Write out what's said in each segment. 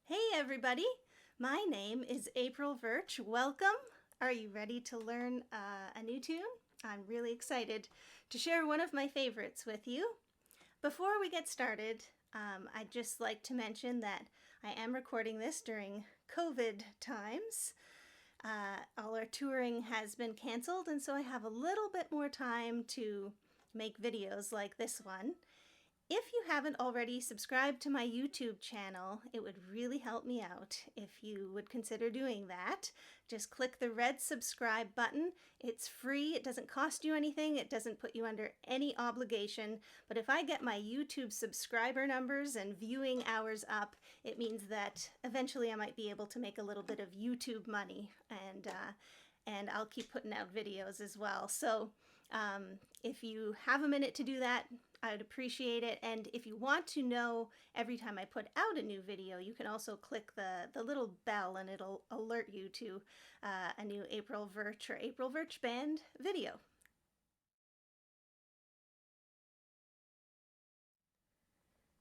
Hey everybody, my name is April Verch. Welcome. Are you ready to learn a new tune? I'm really excited to share one of my favorites with you. Before we get started, I'd just like to mention that I am recording this during COVID times. All our touring has been canceled, and so I have a little bit more time to make videos like this one. If you haven't already subscribed to my YouTube channel, it would really help me out if you would consider doing that. Just click the red subscribe button. It's free, it doesn't cost you anything, it doesn't put you under any obligation, but if I get my YouTube subscriber numbers and viewing hours up, it means that eventually I might be able to make a little bit of YouTube money, and I'll keep putting out videos as well. So if you have a minute to do that, I'd appreciate it. And if you want to know every time I put out a new video, you can also click the little bell and it'll alert you to a new April Verch or April Verch Band video.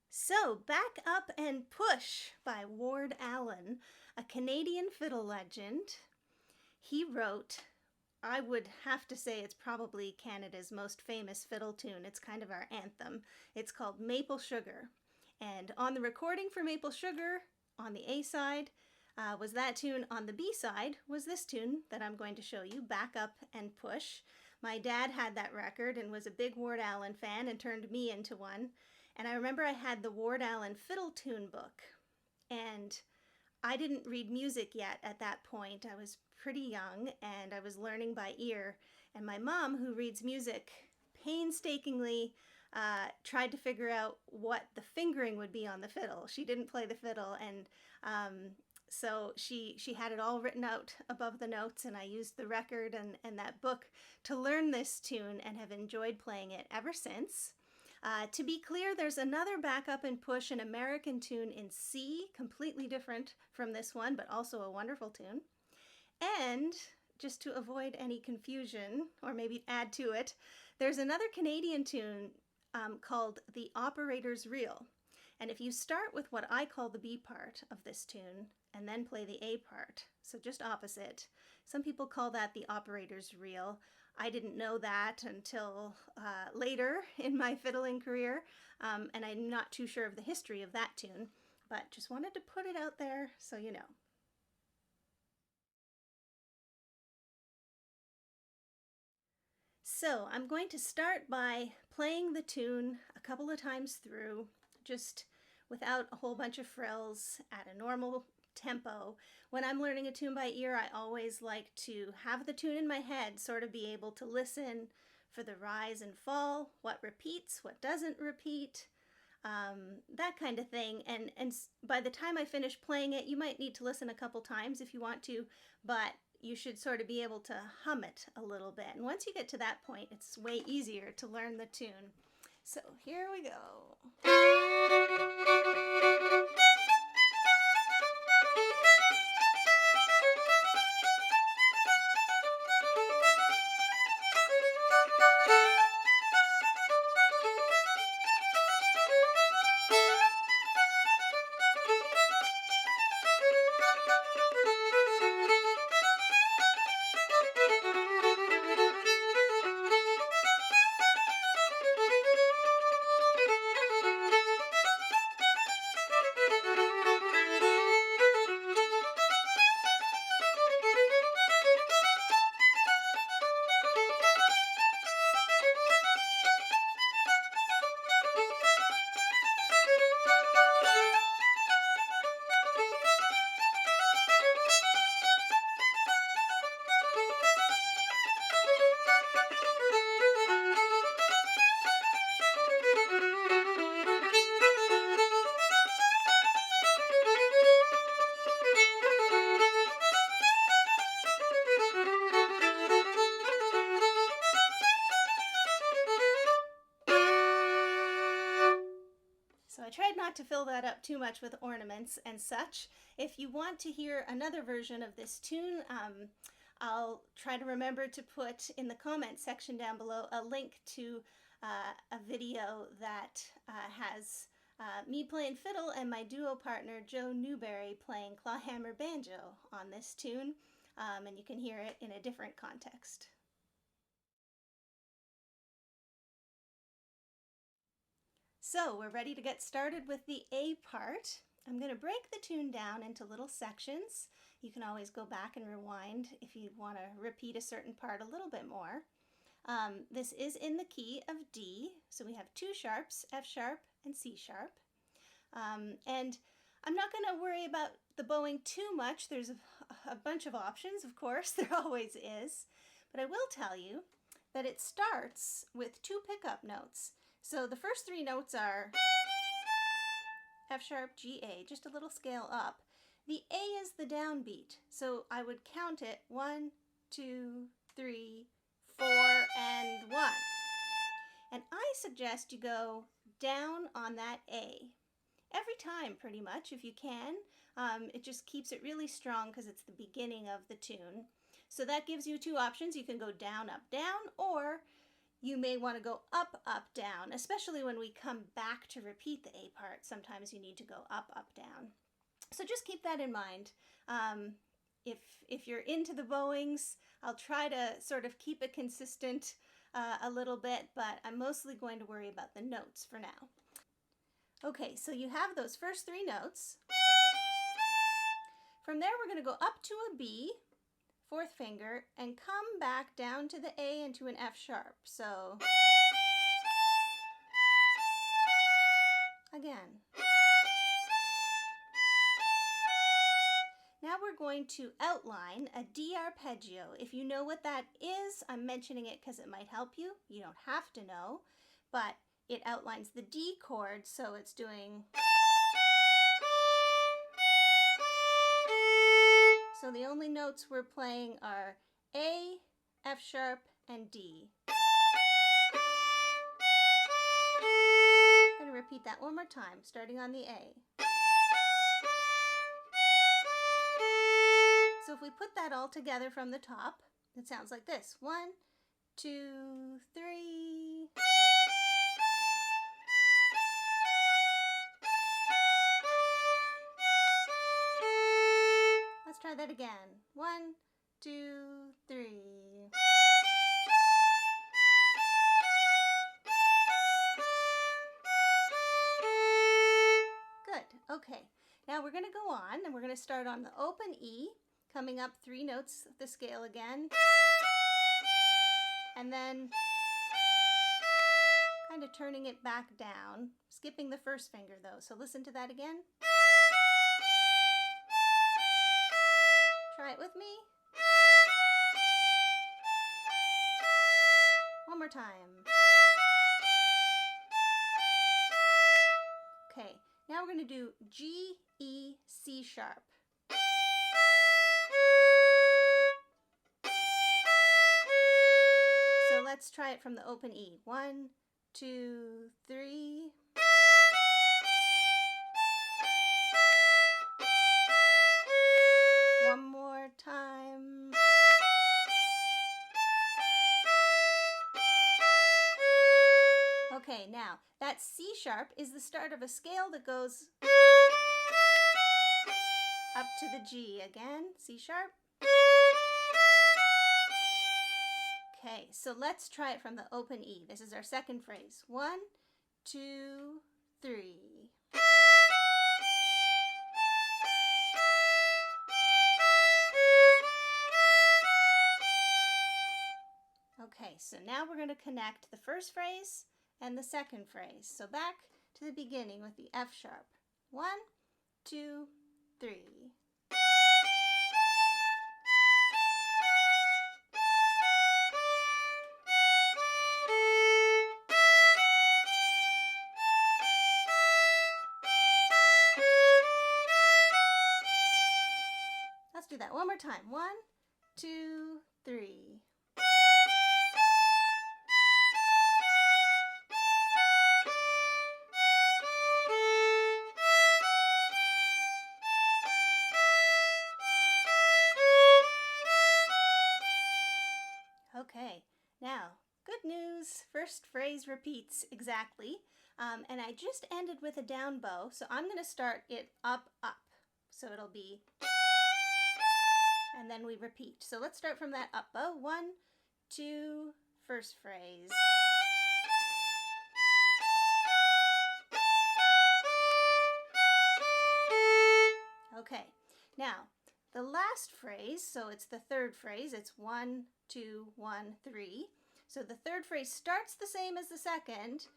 So, Back Up and Push by Ward Allen, a Canadian fiddle legend. He wrote, I would have to say it's probably Canada's most famous fiddle tune. It's kind of our anthem. It's called Maple Sugar. And on the recording for Maple Sugar, on the A side, was that tune. On the B side was this tune that I'm going to show you, Back Up and Push. My dad had that record and was a big Ward Allen fan and turned me into one. And I remember I had the Ward Allen fiddle tune book. And I didn't read music yet at that point. I was pretty young and I was learning by ear. And my mom, who reads music, painstakingly tried to figure out what the fingering would be on the fiddle. She didn't play the fiddle, and so she had it all written out above the notes, and I used the record and that book to learn this tune and have enjoyed playing it ever since. To be clear, there's another Back Up and Push, an American tune in C, completely different from this one, but also a wonderful tune. And just to avoid any confusion, or maybe add to it, there's another Canadian tune called The Operator's Reel. And if you start with what I call the B part of this tune, and then play the A part, so just opposite, some people call that the operator's reel. I didn't know that until later in my fiddling career, and I'm not too sure of the history of that tune, but just wanted to put it out there so you know. So I'm going to start by playing the tune a couple of times through, just without a whole bunch of frills, at a normal tempo. When I'm learning a tune by ear, I always like to have the tune in my head, sort of be able to listen for the rise and fall, what repeats, what doesn't repeat, that kind of thing. And by the time I finish playing it, you might need to listen a couple times if you want to, but you should sort of be able to hum it a little bit. And once you get to that point, it's way easier to learn the tune. So here we go. So I tried not to fill that up too much with ornaments and such. If you want to hear another version of this tune, I'll try to remember to put in the comment section down below a link to a video that has Me playing fiddle and my duo partner Joe Newberry playing clawhammer banjo on this tune, and you can hear it in a different context. So we're ready to get started with the A part. I'm going to break the tune down into little sections. You can always go back and rewind if you want to repeat a certain part a little bit more. This is in the key of D, so we have two sharps, F sharp and C sharp. And I'm not going to worry about the bowing too much. There's a bunch of options, of course, there always is. But I will tell you that it starts with two pickup notes. So the first three notes are F sharp, G, A, just a little scale up. The A is the downbeat, so I would count it 1, 2, 3, 4, and 1. And I suggest you go down on that A every time, pretty much, if you can. It just keeps it really strong because it's the beginning of the tune. So that gives you two options. You can go down, down, or you may want to go up, down, especially when we come back to repeat the A part. Sometimes you need to go up, down. So just keep that in mind. If you're into the bowings, I'll try to sort of keep it consistent a little bit, but I'm mostly going to worry about the notes for now. Okay, so you have those first three notes. From there, we're going to go up to a B, fourth finger, and come back down to the A and to an F sharp. So, again. Now we're going to outline a D arpeggio. If you know what that is, I'm mentioning it because it might help you. You don't have to know, but it outlines the D chord, so it's doing. So the only notes we're playing are A, F sharp, and D. I'm going to repeat that one more time, starting on the A. So if we put that all together from the top, it sounds like this. 1, 2, 3. Let's try that again. 1, 2, 3. Good. Okay. Now we're going to go on, and we're going to start on the open E, coming up 3 notes of the scale again, and then kind of turning it back down, skipping the first finger though. So listen to that again. Try it with me. One more time. Okay, now we're going to do G, E, C sharp. So let's try it from the open E. 1, 2, 3. One more time. Okay, now that C sharp is the start of a scale that goes up to the G again, C sharp. Okay, so let's try it from the open E. This is our second phrase. 1, 2, 3. Okay, so now we're going to connect the first phrase and the second phrase. So back to the beginning with the F sharp. 1, 2, 3. Let's do that one more time. 1, 2, 3. Okay, now, good news. First phrase repeats exactly. And I just ended with a down bow, so I'm going to start it up, up. So it'll be, and then we repeat. So let's start from that up bow. 1, 2, first phrase. Okay, now the last phrase, so it's the third phrase, it's 1, 2, 1, 3. So the third phrase starts the same as the second,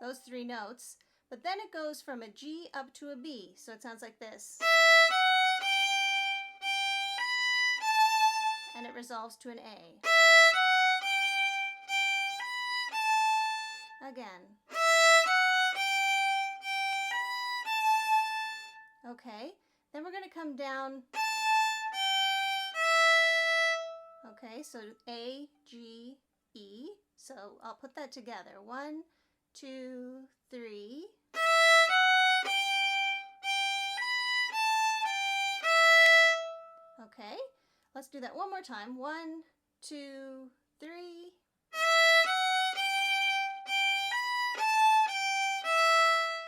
those 3 notes, but then it goes from a G up to a B, so it sounds like this. And it resolves to an A. Again. Okay, then we're going to come down. Okay, so A, G, E. So I'll put that together. 1, 2, 3. Okay, let's do that one more time. 1, 2, 3.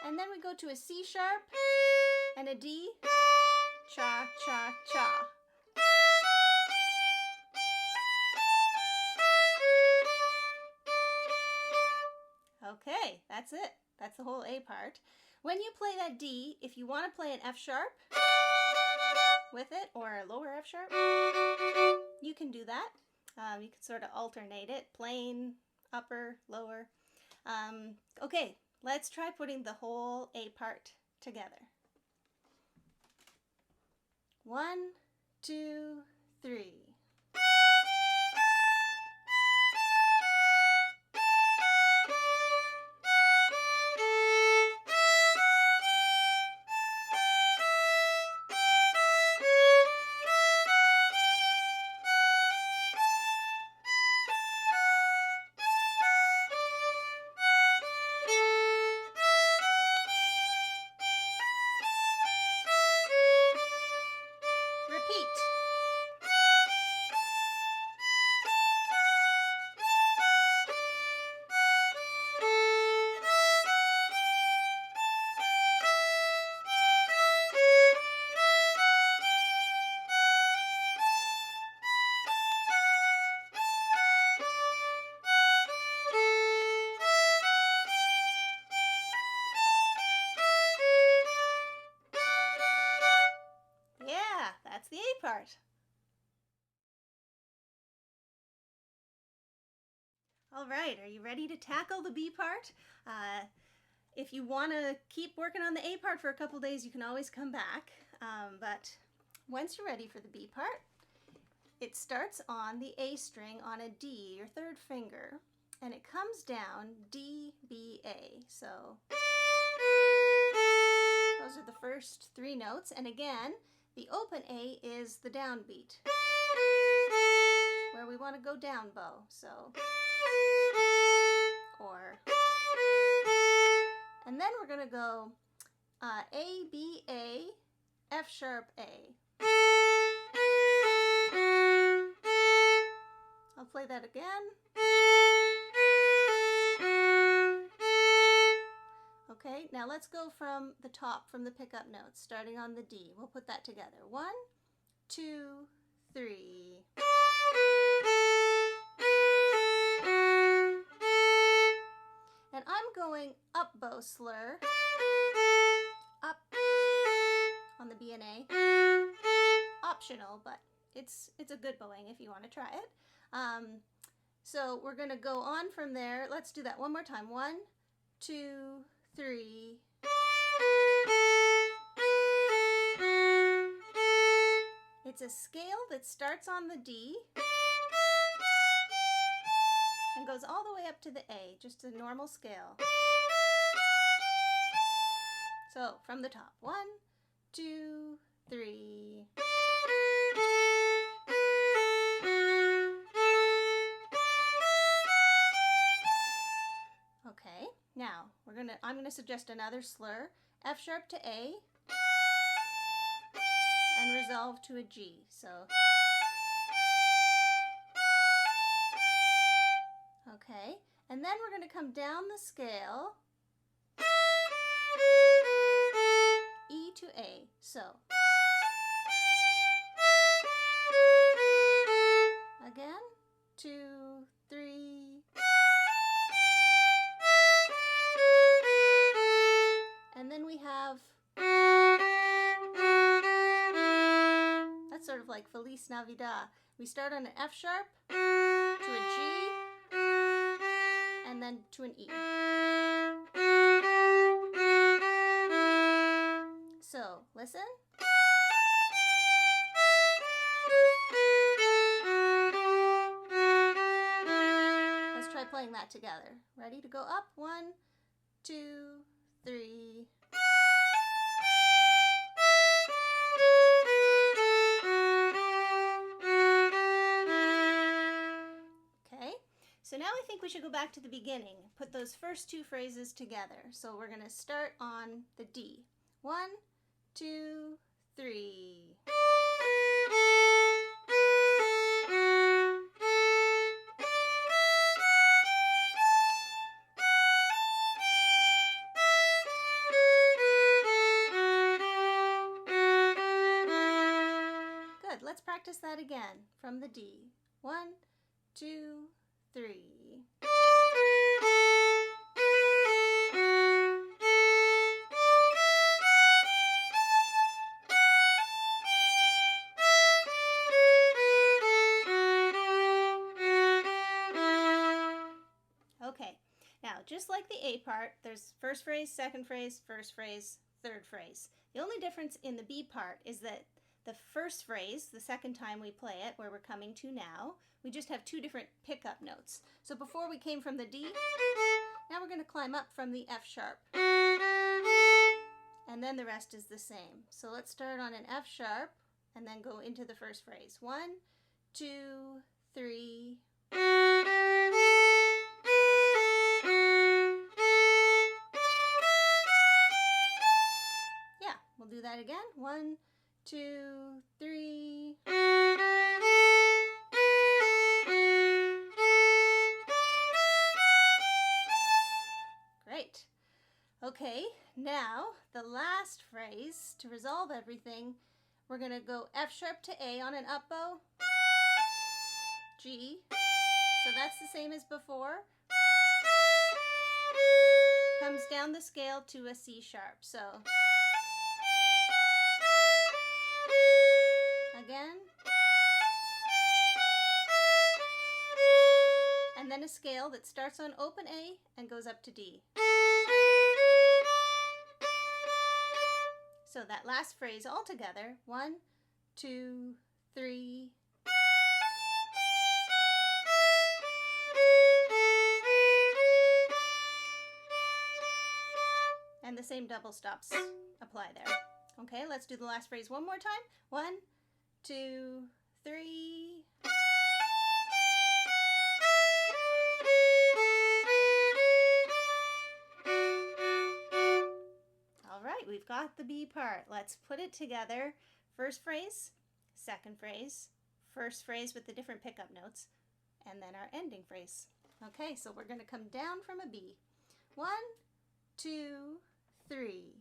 And then we go to a C sharp and a D. Cha, cha, cha. Okay, that's it. That's the whole A part. When you play that D, if you want to play an F sharp with it, or a lower F sharp, you can do that. You can sort of alternate it, plain, upper, lower. Okay, let's try putting the whole A part together. 1, 2, 3. That's the A part. All right, are you ready to tackle the B part? If you want to keep working on the A part for a couple days, you can always come back. But once you're ready for the B part, it starts on the A string on a D, your third finger, and it comes down D, B, A. So those are the first 3 notes, and again, the open A is the downbeat, where we want to go down bow, so, or, and then we're going to go A, B, A, F sharp, A. I'll play that again. Okay, now let's go from the top, from the pickup notes, starting on the D. We'll put that together. 1, 2, 3. And I'm going up bow slur, up on the B and A. Optional, but it's a good bowing if you want to try it. So we're going to go on from there. Let's do that one more time. 1, 2, 3. It's a scale that starts on the D and goes all the way up to the A, just a normal scale. So from the top, 1, 2, 3. Okay, now I'm gonna suggest another slur, F sharp to A, and resolve to a G. So, okay, And then we're going to come down the scale, E to A. So, again, 2, 3, and then we have, that's sort of like Feliz Navidad. We start on an F sharp, to a G, and then to an E. So, listen. Let's try playing that together. Ready to go up? 1, 2, 3. Okay, so now I think we should go back to the beginning, put those first two phrases together. So we're going to start on the D. 1, 2, 3. Good, let's practice that again from the D. 1, 2, 3. Okay, now just like the A part, there's first phrase, second phrase, third phrase. The only difference in the B part is that the first phrase, the second time we play it, where we're coming to now, we just have two different pickup notes. So before we came from the D, now we're going to climb up from the F sharp. And then the rest is the same. So let's start on an F sharp and then go into the first phrase. 1, 2, 3. Yeah, we'll do that again. 1, 2, 3. Great. Okay, now the last phrase, to resolve everything, we're going to go F sharp to A on an up bow, G, so that's the same as before, comes down the scale to a C sharp, so again, and then a scale that starts on open A and goes up to D. So that last phrase all together, 1, 2, 3. And the same double stops apply there. Okay, let's do the last phrase one more time. 1, 2, 3. All right, we've got the B part. Let's put it together. First phrase, second phrase, first phrase with the different pickup notes, and then our ending phrase. Okay, so we're going to come down from a B. 1, 2, 3.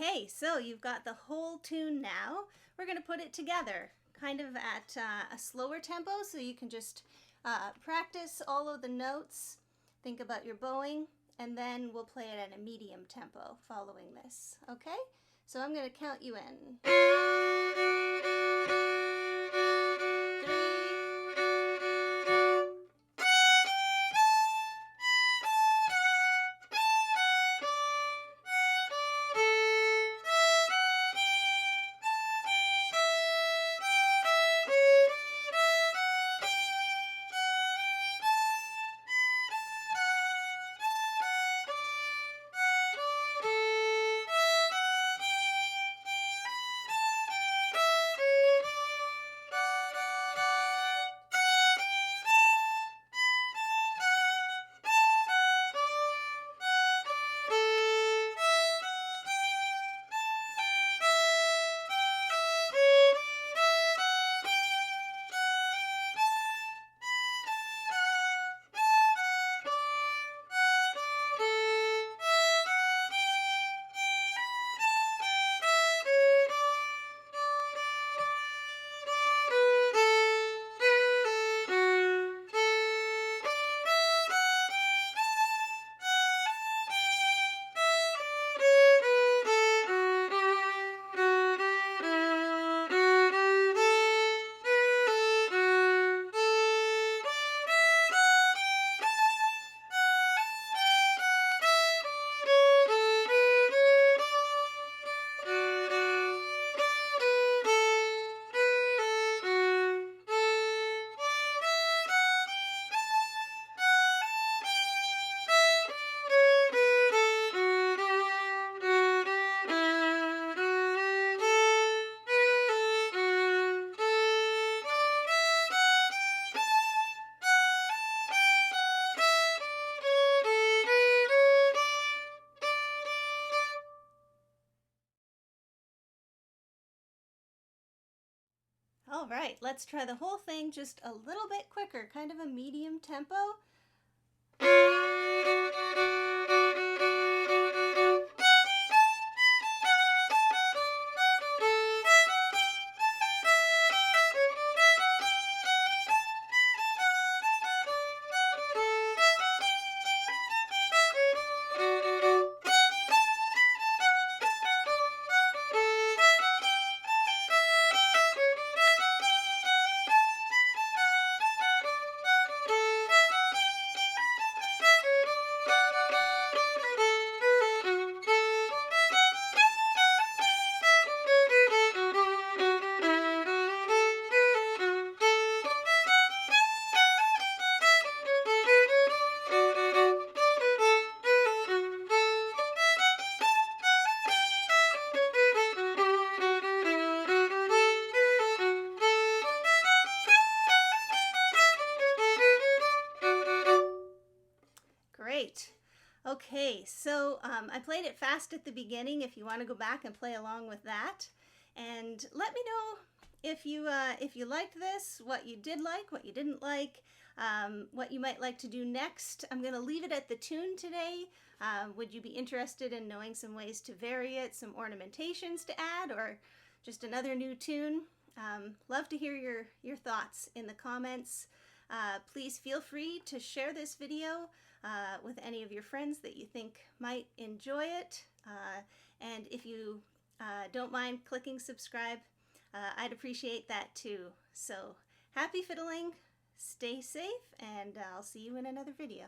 Okay, so you've got the whole tune now. We're going to put it together, kind of at a slower tempo, so you can just practice all of the notes, think about your bowing, and then we'll play it at a medium tempo following this, okay? So I'm going to count you in. 3, All right, let's try the whole thing just a little bit quicker, kind of a medium tempo. Great. Okay, so I played it fast at the beginning if you want to go back and play along with that. And let me know if you liked this, what you did like, what you didn't like, what you might like to do next. I'm going to leave it at the tune today. Would you be interested in knowing some ways to vary it, some ornamentations to add, or just another new tune? Love to hear your thoughts in the comments. Please feel free to share this video with any of your friends that you think might enjoy it. And if you don't mind clicking subscribe, I'd appreciate that too. So happy fiddling, stay safe, and I'll see you in another video.